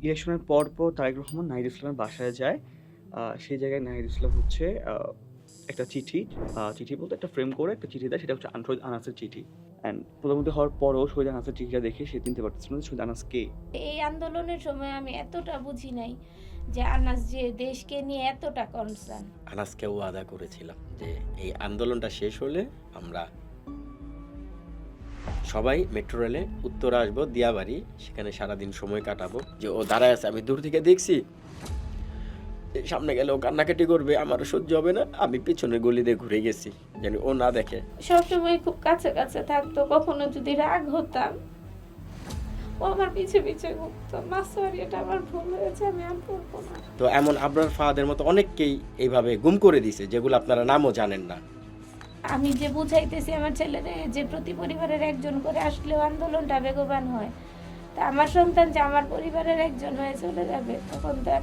ইলেকশনের পর তারেক রহমান নাহিদ ইসলামের বাসায় যায়। সেই জায়গায় নাহিদ ইসলাম হচ্ছে একটা চিঠি বলতে একটা ফ্রেম করে একটা চিঠি দেয়। সেটা হচ্ছে শহীদ আনাসের চিঠি। অ্যান্ড প্রধানমন্ত্রী হওয়ার পরেও শহীদ আনাসের চিঠিটা দেখে সে চিনতে পারতেছিল না যে শহীদ আনাস কে? এই আন্দোলনের সময় আমি এতটা বুঝি নাই যে আনাস যে দেশকে নিয়ে এতটা কনসার্ন। আনাজকেও ওয়াদা করেছিলাম যে এই আন্দোলনটা শেষ হলে আমরা সবাই মেট্রো রেলে উত্তরে আসবো দিয়াবাড়ি, সেখানে সারাদিন সময় কাটাবো। যে ও দাঁড়ায় আছে, আমি দূর থেকে দেখছি, সামনে গেলে ও কান্নাকাটি করবে, আমারও সহ্য হবে না, আমি পিছনের গলি দিয়ে ঘুরে গেছি যেন ও না দেখে। সবসময় খুব কাছে কাছে থাকতো, কখনো যদি রাগ হতাম ও আমার পিছে পিছে ঘুরতো। মাসুয়ারি, এটা আমার ভুল হয়েছে, আমি আর করবো না। তো এমন আবরার ফাহাদের মতো অনেককেই এইভাবে গুম করে দিছে, যেগুলো আপনারা নামও জানেন না। আমি যে বুঝাইতেছি আমার ছেলেরে যে প্রতি পরিবারের একজন করে আসলেও আন্দোলনটা বেগবান হয়, তা আমার সন্তান যে আমার পরিবারের একজন হয়ে চলে যাবে, তখন তার